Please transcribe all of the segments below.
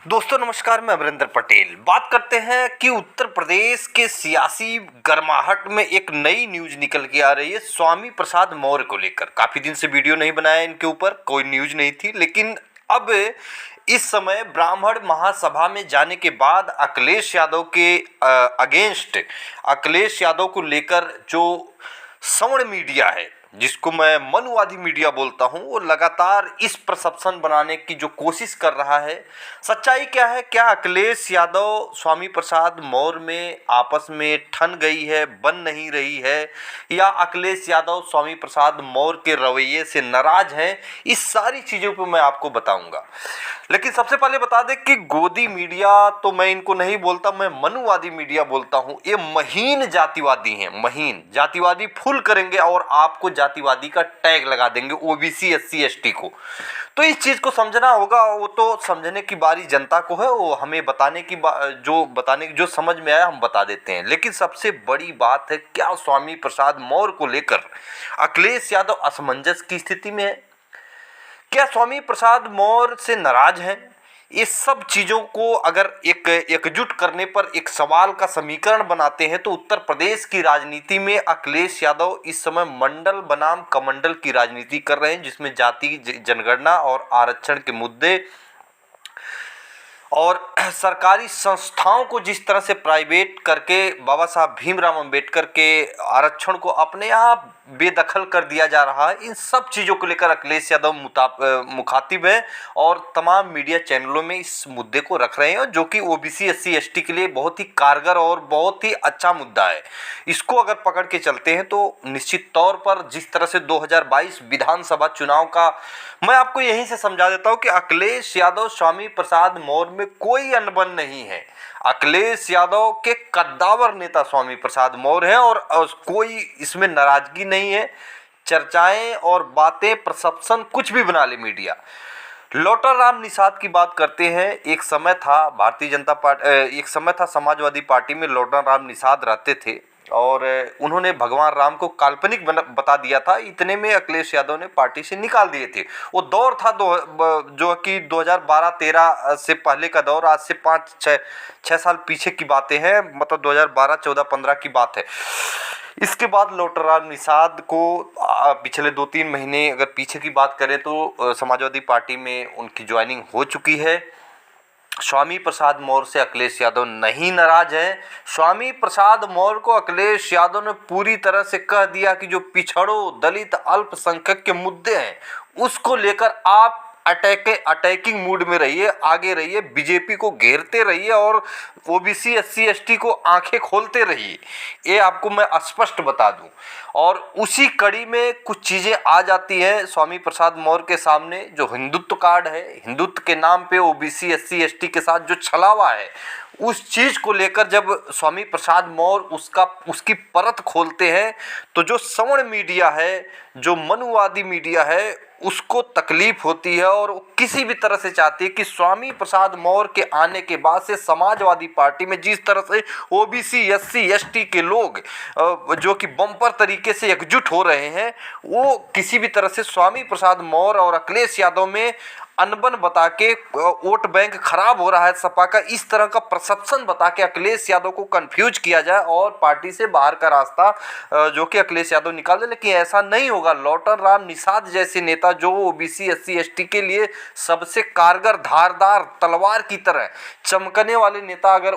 दोस्तों नमस्कार, मैं अमरिंदर पटेल। बात करते हैं कि उत्तर प्रदेश के सियासी गर्माहट में एक नई न्यूज निकल के आ रही है स्वामी प्रसाद मौर्य को लेकर। काफी दिन से वीडियो नहीं बनाया इनके ऊपर, कोई न्यूज नहीं थी, लेकिन अब इस समय ब्राह्मण महासभा में जाने के बाद अखिलेश यादव के अगेंस्ट, अखिलेश यादव को लेकर जो सवर्ण मीडिया है, जिसको मैं मनुवादी मीडिया बोलता हूं, वो लगातार इस परसेप्शन बनाने की जो कोशिश कर रहा है। सच्चाई क्या है? क्या अखिलेश यादव स्वामी प्रसाद मौर्य में आपस में ठन गई है, बन नहीं रही है, या अखिलेश यादव स्वामी प्रसाद मौर्य के रवैये से नाराज हैं? इस सारी चीज़ों पर मैं आपको बताऊंगा। लेकिन सबसे पहले बता दें कि गोदी मीडिया तो मैं इनको नहीं बोलता, मैं मनुवादी मीडिया बोलता हूं। ये महीन जातिवादी हैं, महीन जातिवादी फुल करेंगे और आपको जातिवादी का टैग लगा देंगे, ओबीसी एससी एसटी को। तो इस चीज़ को समझना होगा, वो तो समझने की बारी जनता को है, वो हमें बताने की जो समझ में आया हम बता देते हैं। लेकिन सबसे बड़ी बात है, क्या स्वामी प्रसाद मौर्य को लेकर अखिलेश यादव असमंजस की स्थिति में है? क्या स्वामी प्रसाद मौर्य से नाराज हैं? ये सब चीज़ों को अगर एकजुट करने पर एक सवाल का समीकरण बनाते हैं तो उत्तर प्रदेश की राजनीति में अखिलेश यादव इस समय मंडल बनाम कमंडल की राजनीति कर रहे हैं, जिसमें जाति जनगणना और आरक्षण के मुद्दे और सरकारी संस्थाओं को जिस तरह से प्राइवेट करके बाबा साहब भीमराव अंबेडकर के आरक्षण को अपने आप बेदखल कर दिया जा रहा है, इन सब चीज़ों को लेकर अखिलेश यादव मुखातिब है और तमाम मीडिया चैनलों में इस मुद्दे को रख रहे हैं, जो कि ओबीसी एससी एसटी के लिए बहुत ही कारगर और बहुत ही अच्छा मुद्दा है। इसको अगर पकड़ के चलते हैं तो निश्चित तौर पर जिस तरह से 2022 विधानसभा चुनाव का, मैं आपको यहीं से समझा देता हूं कि अखिलेश यादव स्वामी प्रसाद मौर्य में कोई अनबन नहीं है। अखिलेश यादव के कद्दावर नेता स्वामी प्रसाद मौर्य हैं और कोई इसमें नाराजगी नहीं है। चर्चाएं और बातें, परसेप्शन कुछ भी बना ले मीडिया। लौटर राम निषाद की बात करते हैं। एक समय था भारतीय जनता पार्टी, एक समय था समाजवादी पार्टी में लौटर राम निषाद रहते थे और उन्होंने भगवान राम को काल्पनिक बता दिया था। इतने में अखिलेश यादव ने पार्टी से निकाल दिए थे। वो दौर था जो कि 2012-13 से पहले का दौर, आज से 5-6 साल पीछे की बातें हैं, मतलब 2012-14-15 की बात है। इसके बाद लौटर राम निषाद को पिछले 2-3 महीने अगर पीछे की बात करें तो समाजवादी पार्टी में उनकी ज्वाइनिंग हो चुकी है। स्वामी प्रसाद मौर्य से अखिलेश यादव नहीं नाराज है। स्वामी प्रसाद मौर्य को अखिलेश यादव ने पूरी तरह से कह दिया कि जो पिछड़ों, दलित, अल्पसंख्यक के मुद्दे हैं उसको लेकर आप अटैकिंग मूड में रहिए, आगे रहिए, बीजेपी को घेरते रहिए और ओबीसी एससी एसटी को आंखें खोलते रहिए। ये आपको मैं स्पष्ट बता दूं। और उसी कड़ी में कुछ चीज़ें आ जाती हैं स्वामी प्रसाद मौर्य के सामने। जो हिंदुत्व कार्ड है, हिंदुत्व के नाम पे ओबीसी एससी एसटी के साथ जो छलावा है, उस चीज़ को लेकर जब स्वामी प्रसाद मौर्य उसकी परत खोलते हैं तो जो सवर्ण मीडिया है, जो मनुवादी मीडिया है, उसको तकलीफ होती है और किसी भी तरह से चाहती है कि स्वामी प्रसाद मौर्य के आने के बाद से समाजवादी पार्टी में जिस तरह से ओबीसी एससी एसटी के लोग जो कि बम्पर तरीके से एकजुट हो रहे हैं, वो किसी भी तरह से स्वामी प्रसाद मौर्य और अखिलेश यादव में अनबन बता के वोट बैंक खराब हो रहा है सपा का, इस तरह का परसेप्शन बता के अखिलेश यादव को कंफ्यूज किया जाए और पार्टी से बाहर का रास्ता जो कि अखिलेश यादव निकाल दे। लेकिन ऐसा नहीं होगा। लौटर राम निषाद जैसे नेता जो ओबीसी एससी एसटी के लिए सबसे कारगर, धारदार तलवार की तरह चमकने वाले नेता अगर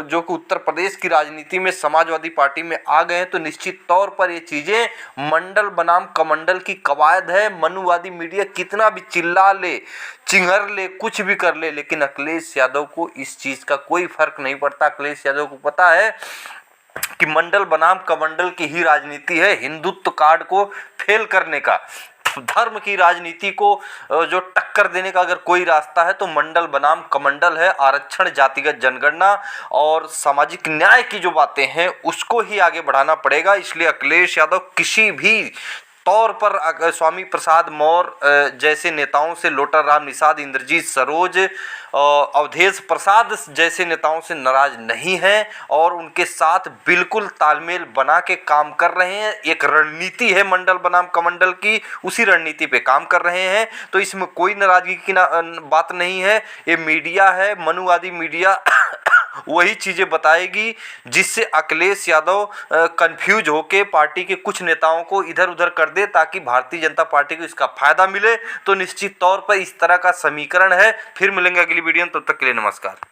जो कि उत्तर प्रदेश की राजनीति में समाजवादी पार्टी में आ गए हैं तो निश्चित तौर पर ये चीज़ें मंडल बनाम कमंडल की कवायद है। मनुवादी मीडिया कितना भी चिल्ला ले, चिंघर ले, कुछ भी कर ले, लेकिन अखिलेश यादव को इस चीज़ का कोई फर्क नहीं पड़ता। अखिलेश यादव को पता है कि मंडल बनाम कमंडल की ही राजनीति है। हिंदुत्व कार्ड को फेल करने का, धर्म की राजनीति को जो टक्कर देने का अगर कोई रास्ता है तो मंडल बनाम कमंडल है। आरक्षण, जातिगत जनगणना और सामाजिक न्याय की जो बातें हैं उसको ही आगे बढ़ाना पड़ेगा। इसलिए अखिलेश यादव किसी भी तौर पर स्वामी प्रसाद मौर्य जैसे नेताओं से, लोटर राम निषाद, इंद्रजीत सरोज, अवधेश प्रसाद जैसे नेताओं से नाराज नहीं है और उनके साथ बिल्कुल तालमेल बना के काम कर रहे हैं। एक रणनीति है मंडल बनाम कमंडल की, उसी रणनीति पे काम कर रहे हैं। तो इसमें कोई नाराजगी की बात नहीं है। ये मीडिया है, मनुवादी मीडिया वही चीजें बताएगी जिससे अखिलेश यादव कंफ्यूज होके पार्टी के कुछ नेताओं को इधर उधर कर दे, ताकि भारतीय जनता पार्टी को इसका फायदा मिले। तो निश्चित तौर पर इस तरह का समीकरण है। फिर मिलेंगे अगली वीडियो में, तब तक के लिए नमस्कार।